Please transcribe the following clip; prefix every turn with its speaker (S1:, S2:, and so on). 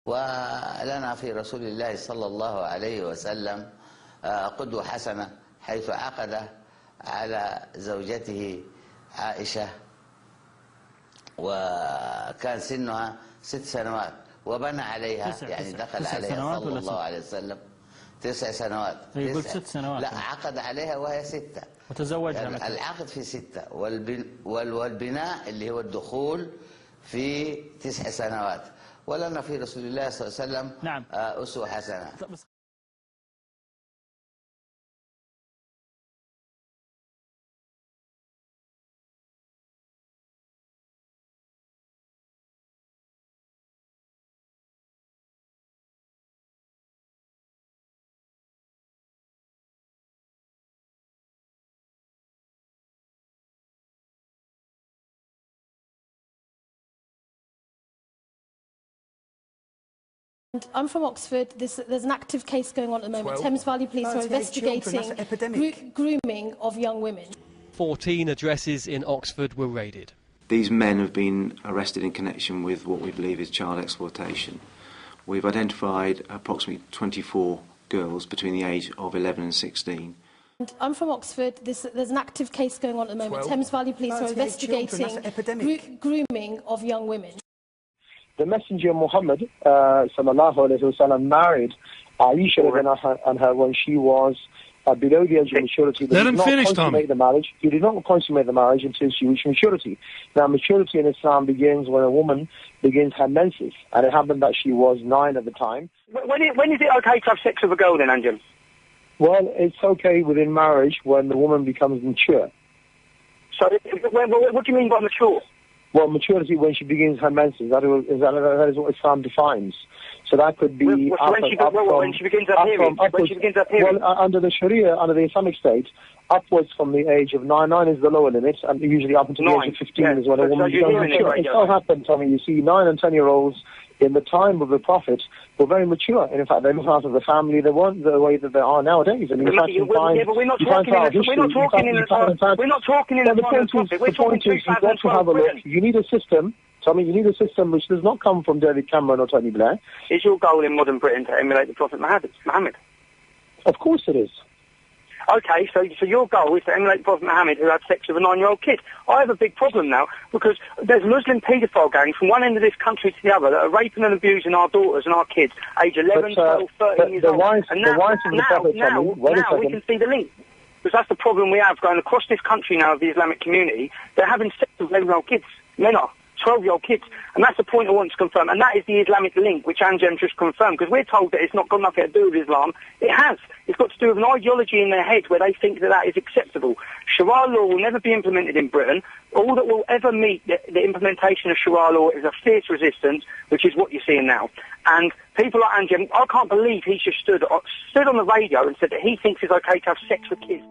S1: ولنا في رسول الله صلى الله عليه وسلم قدوة حسنة، حيث عقد على زوجته عائشة وكان سنها 6 سنوات وبنى عليها، يعني دخل عليها صلى الله عليه وسلم 9 سنوات.
S2: يقول 6 سنوات.
S1: لا، عقد عليها وهي 6
S2: وتزوجها
S1: يعني
S2: مثلا.
S1: العقد في 6 والبناء اللي هو الدخول في 9 سنوات. ولنا في رسول الله صلى الله عليه وسلم
S2: نعم
S1: أسوة حسنة.
S3: I'm from Oxford. There's an active case going on at the moment. Thames Valley Police are investigating grooming of young women.
S4: 14 addresses in Oxford were raided.
S5: These men have been arrested in connection with what we believe is child exploitation. We've identified approximately 24 girls between the age of 11 and 16.
S3: I'm from Oxford. There's an active case going on at the moment. Thames Valley Police are investigating grooming of young women.
S6: The Messenger Muhammad sallallahu alaihi wasallam married Aisha and her when she was below the age of maturity.
S7: Let him finish, Tommy.
S6: He did not consummate the marriage until she reached maturity. Now, maturity in Islam begins when a woman begins her menses, and it happened that she was 9 at the time.
S8: When is it okay to have sex with a girl then, Anjem?
S6: Well, it's okay within marriage when the woman becomes mature.
S8: So, what do you mean by mature?
S6: Well, maturity when she begins her menses. That is what Islam defines. So that could be
S8: when she begins her period.
S6: Well, under the Sharia, under the Islamic State, upwards from the age of 9. 9 is the lower limit, and usually up until the age of 15 is when a woman becomes mature. It so happens, I mean, you see 9 and 10-year-olds in the time of the Prophet were very mature. And in fact, they looked after the family. They weren't the way that they are nowadays. I mean,
S8: we're not talking in the Prophet.
S6: The point is, you've got to have a look. You need a system. So, I mean, you need a system which does not come from David Cameron or Tony Blair.
S8: Is your goal in modern Britain to emulate the Prophet Muhammad?
S6: Of course it is.
S8: Okay, so your goal is to emulate Prophet Muhammad, who had sex with a 9-year-old kid. I have a big problem now, because there's Muslim paedophile gangs from one end of this country to the other that are raping and abusing our daughters and our kids, age 11, 12, 13 years old. And now we can see the link. Because that's the problem we have going across this country now of the Islamic community. They're having sex with 11-year-old kids. Men are. 12-year-old kids. And that's the point I want to confirm. And that is the Islamic link, which Anjem just confirmed. Because we're told that it's not got nothing to do with Islam. It has. It's got to do with an ideology in their head where they think that is acceptable. Sharia law will never be implemented in Britain. All that will ever meet the implementation of Sharia law is a fierce resistance, which is what you're seeing now. And people like Anjem, I can't believe he just stood on the radio and said that he thinks it's okay to have sex with kids.